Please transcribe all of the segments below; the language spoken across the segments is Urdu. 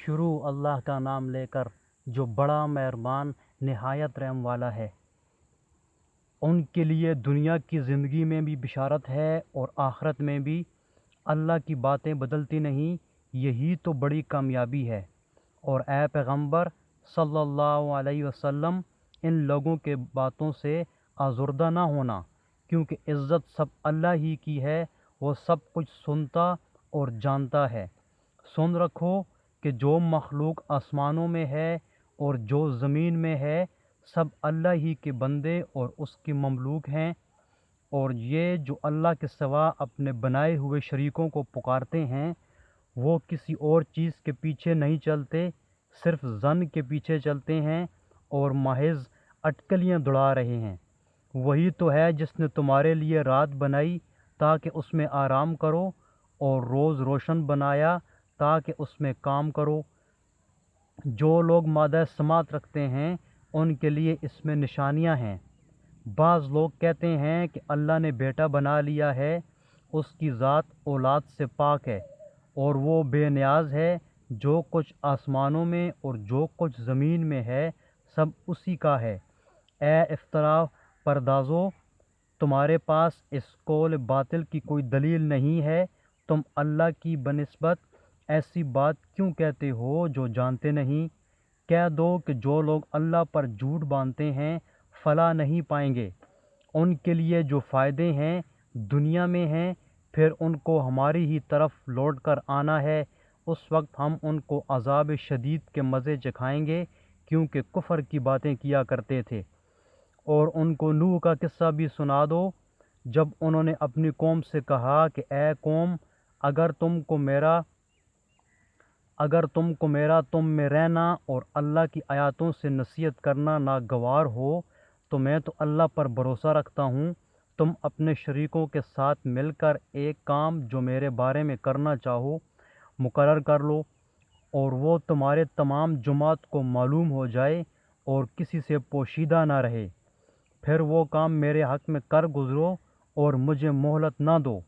شروع اللہ کا نام لے کر جو بڑا مہربان نہایت رحم والا ہے۔ ان کے لیے دنیا کی زندگی میں بھی بشارت ہے اور آخرت میں بھی۔ اللہ کی باتیں بدلتی نہیں، یہی تو بڑی کامیابی ہے۔ اور اے پیغمبر صلی اللہ علیہ وسلم، ان لوگوں کے باتوں سے آزردہ نہ ہونا، کیونکہ عزت سب اللہ ہی کی ہے، وہ سب کچھ سنتا اور جانتا ہے۔ سن رکھو کہ جو مخلوق آسمانوں میں ہے اور جو زمین میں ہے، سب اللہ ہی کے بندے اور اس کے مملوک ہیں، اور یہ جو اللہ کے سوا اپنے بنائے ہوئے شریکوں کو پکارتے ہیں، وہ کسی اور چیز کے پیچھے نہیں چلتے، صرف ظن کے پیچھے چلتے ہیں اور محض اٹکلیاں دوڑا رہے ہیں۔ وہی تو ہے جس نے تمہارے لیے رات بنائی تاکہ اس میں آرام کرو، اور روز روشن بنایا تاکہ اس میں کام کرو۔ جو لوگ مادہ سماعت رکھتے ہیں ان کے لیے اس میں نشانیاں ہیں۔ بعض لوگ کہتے ہیں کہ اللہ نے بیٹا بنا لیا ہے، اس کی ذات اولاد سے پاک ہے اور وہ بے نیاز ہے۔ جو کچھ آسمانوں میں اور جو کچھ زمین میں ہے سب اسی کا ہے۔ اے افتراء پردازو، تمہارے پاس اس قول باطل کی کوئی دلیل نہیں ہے، تم اللہ کی بنسبت ایسی بات کیوں کہتے ہو جو جانتے نہیں؟ کہہ دو کہ جو لوگ اللہ پر جھوٹ باندھتے ہیں فلاح نہیں پائیں گے۔ ان کے لیے جو فائدے ہیں دنیا میں ہیں، پھر ان کو ہماری ہی طرف لوٹ کر آنا ہے، اس وقت ہم ان کو عذاب شدید کے مزے چکھائیں گے، کیونکہ کفر کی باتیں کیا کرتے تھے۔ اور ان کو نوح کا قصہ بھی سنا دو، جب انہوں نے اپنی قوم سے کہا کہ اے قوم، اگر تم کو میرا تم میں رہنا اور اللہ کی آیاتوں سے نصیحت کرنا ناگوار ہو تو میں تو اللہ پر بھروسہ رکھتا ہوں، تم اپنے شریکوں کے ساتھ مل کر ایک کام جو میرے بارے میں کرنا چاہو مقرر کر لو، اور وہ تمہارے تمام جماعت کو معلوم ہو جائے اور کسی سے پوشیدہ نہ رہے، پھر وہ کام میرے حق میں کر گزرو اور مجھے مہلت نہ دو۔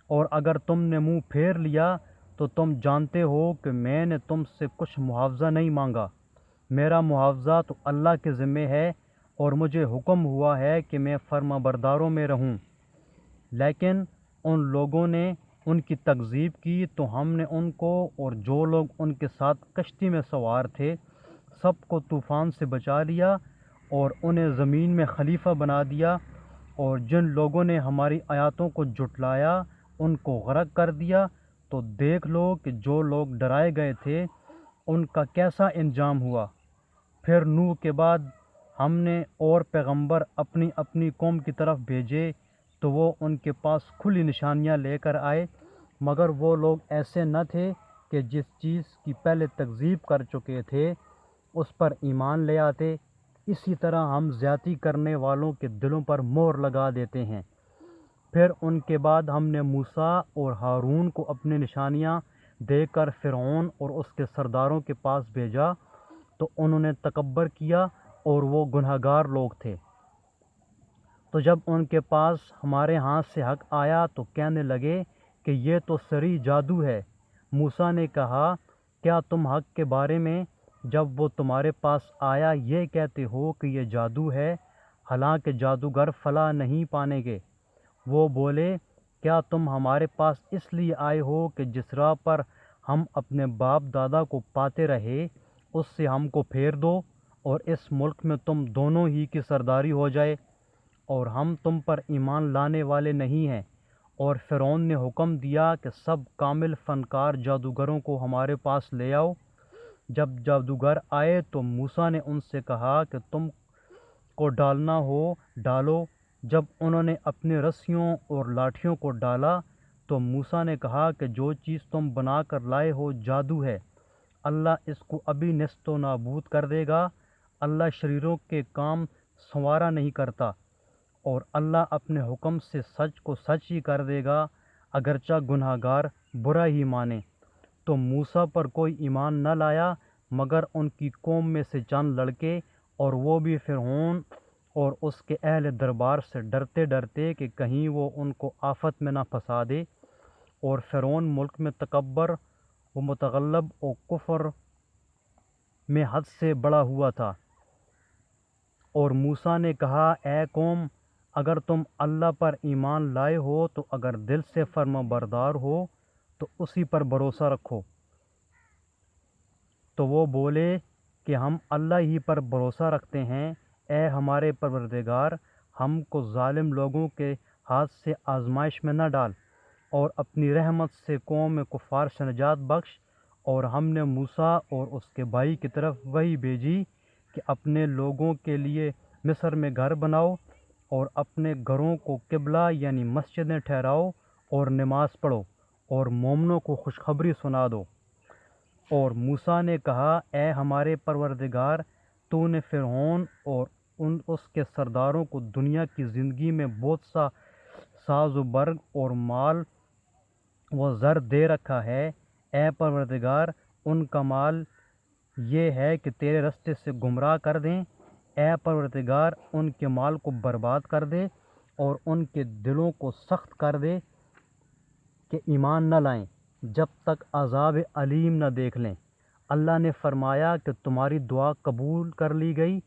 اور اگر تم نے منہ پھیر لیا تو تم جانتے ہو کہ میں نے تم سے کچھ معاوضہ نہیں مانگا، میرا معاوضہ تو اللہ کے ذمہ ہے، اور مجھے حکم ہوا ہے کہ میں فرما برداروں میں رہوں۔ لیکن ان لوگوں نے ان کی تکذیب کی تو ہم نے ان کو اور جو لوگ ان کے ساتھ کشتی میں سوار تھے سب کو طوفان سے بچا لیا اور انہیں زمین میں خلیفہ بنا دیا، اور جن لوگوں نے ہماری آیاتوں کو جھٹلایا ان کو غرق کر دیا۔ تو دیکھ لو کہ جو لوگ ڈرائے گئے تھے ان کا کیسا انجام ہوا۔ پھر نوح کے بعد ہم نے اور پیغمبر اپنی اپنی قوم کی طرف بھیجے تو وہ ان کے پاس کھلی نشانیاں لے کر آئے، مگر وہ لوگ ایسے نہ تھے کہ جس چیز کی پہلے تکذیب کر چکے تھے اس پر ایمان لے آتے۔ اسی طرح ہم زیادتی کرنے والوں کے دلوں پر مہر لگا دیتے ہیں۔ پھر ان کے بعد ہم نے موسیٰ اور ہارون کو اپنی نشانیاں دے کر فرعون اور اس کے سرداروں کے پاس بھیجا، تو انہوں نے تکبر کیا اور وہ گنہگار لوگ تھے۔ تو جب ان کے پاس ہمارے ہاتھ سے حق آیا تو کہنے لگے کہ یہ تو صریح جادو ہے۔ موسیٰ نے کہا، کیا تم حق کے بارے میں جب وہ تمہارے پاس آیا یہ کہتے ہو کہ یہ جادو ہے، حالانکہ جادوگر فلاح نہیں پائیں گے؟ وہ بولے، کیا تم ہمارے پاس اس لیے آئے ہو کہ جس راہ پر ہم اپنے باپ دادا کو پاتے رہے اس سے ہم کو پھیر دو، اور اس ملک میں تم دونوں ہی کی سرداری ہو جائے، اور ہم تم پر ایمان لانے والے نہیں ہیں۔ اور فرعون نے حکم دیا کہ سب کامل فنکار جادوگروں کو ہمارے پاس لے آؤ۔ جب جادوگر آئے تو موسیٰ نے ان سے کہا کہ تم کو ڈالنا ہو ڈالو۔ جب انہوں نے اپنی رسیوں اور لاٹھیوں کو ڈالا تو موسیٰ نے کہا کہ جو چیز تم بنا کر لائے ہو جادو ہے، اللہ اس کو ابھی نیست و نابود کر دے گا۔ اللہ شریروں کے کام سنوارا نہیں کرتا، اور اللہ اپنے حکم سے سچ کو سچ ہی کر دے گا، اگرچہ گناہگار برا ہی مانے۔ تو موسیٰ پر کوئی ایمان نہ لایا مگر ان کی قوم میں سے چند لڑکے، اور وہ بھی فرعون اور اس کے اہل دربار سے ڈرتے ڈرتے کہ کہیں وہ ان کو آفت میں نہ پھنسا دے۔ اور فرعون ملک میں تکبر وہ متغلب اور کفر میں حد سے بڑا ہوا تھا۔ اور موسیٰ نے کہا اے قوم اگر تم اللہ پر ایمان لائے ہو تو اگر دل سے فرما بردار ہو تو اسی پر بھروسہ رکھو۔ تو وہ بولے کہ ہم اللہ ہی پر بھروسہ رکھتے ہیں۔ اے ہمارے پروردگار ہم کو ظالم لوگوں کے ہاتھ سے آزمائش میں نہ ڈال اور اپنی رحمت سے قوم کفار سے نجات بخش۔ اور ہم نے موسیٰ اور اس کے بھائی کی طرف وحی بھیجی کہ اپنے لوگوں کے لیے مصر میں گھر بناؤ اور اپنے گھروں کو قبلہ یعنی مسجدیں ٹھہراؤ اور نماز پڑھو اور مومنوں کو خوشخبری سنا دو۔ اور موسیٰ نے کہا اے ہمارے پروردگار تو نے فرعون اور اس کے سرداروں کو دنیا کی زندگی میں بہت سا ساز و برگ اور مال و زر دے رکھا ہے۔ اے پروردگار ان کا مال یہ ہے کہ تیرے رستے سے گمراہ کر دیں۔ اے پروردگار ان کے مال کو برباد کر دے اور ان کے دلوں کو سخت کر دے کہ ایمان نہ لائیں جب تک عذاب علیم نہ دیکھ لیں۔ اللہ نے فرمایا کہ تمہاری دعا قبول کر لی گئی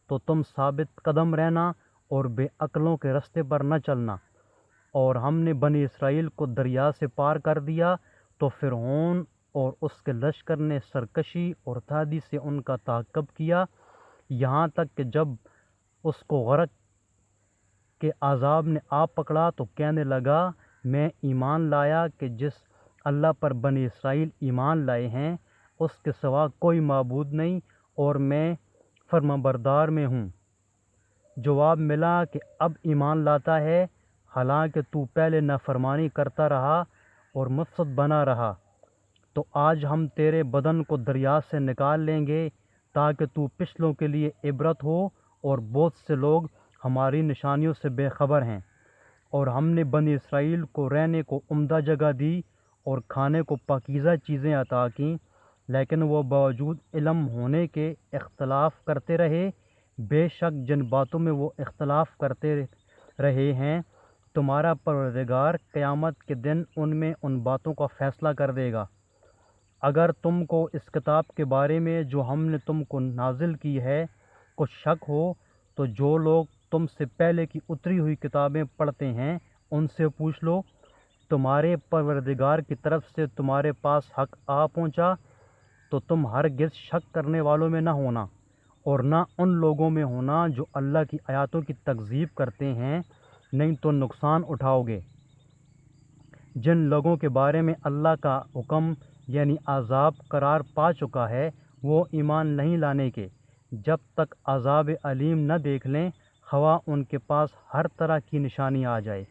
تو تم ثابت قدم رہنا اور بے عقلوں کے رستے پر نہ چلنا۔ اور ہم نے بنی اسرائیل کو دریا سے پار کر دیا تو فرعون اور اس کے لشکر نے سرکشی اور تادی سے ان کا تعاقب کیا یہاں تک کہ جب اس کو غرق کے عذاب نے آ پکڑا تو کہنے لگا میں ایمان لایا کہ جس اللہ پر بنی اسرائیل ایمان لائے ہیں اس کے سوا کوئی معبود نہیں اور میں فرمانبردار میں ہوں۔ جواب ملا کہ اب ایمان لاتا ہے حالانکہ تو پہلے نافرمانی کرتا رہا اور مفسد بنا رہا۔ تو آج ہم تیرے بدن کو دریا سے نکال لیں گے تاکہ تو پچھلوں کے لیے عبرت ہو، اور بہت سے لوگ ہماری نشانیوں سے بے خبر ہیں۔ اور ہم نے بنی اسرائیل کو رہنے کو عمدہ جگہ دی اور کھانے کو پاکیزہ چیزیں عطا کیں، لیکن وہ باوجود علم ہونے کے اختلاف کرتے رہے۔ بے شک جن باتوں میں وہ اختلاف کرتے رہے ہیں تمہارا پروردگار قیامت کے دن ان میں ان باتوں کا فیصلہ کر دے گا۔ اگر تم کو اس کتاب کے بارے میں جو ہم نے تم کو نازل کی ہے کچھ شک ہو تو جو لوگ تم سے پہلے کی اتری ہوئی کتابیں پڑھتے ہیں ان سے پوچھ لو، تمہارے پروردگار کی طرف سے تمہارے پاس حق آ پہنچا تو تم ہرگز شک کرنے والوں میں نہ ہونا اور نہ ان لوگوں میں ہونا جو اللہ کی آیاتوں کی تکذیب کرتے ہیں، نہیں تو نقصان اٹھاؤ گے۔ جن لوگوں کے بارے میں اللہ کا حکم یعنی عذاب قرار پا چکا ہے وہ ایمان نہیں لانے کے جب تک عذاب علیم نہ دیکھ لیں، خواہ ان کے پاس ہر طرح کی نشانی آ جائے۔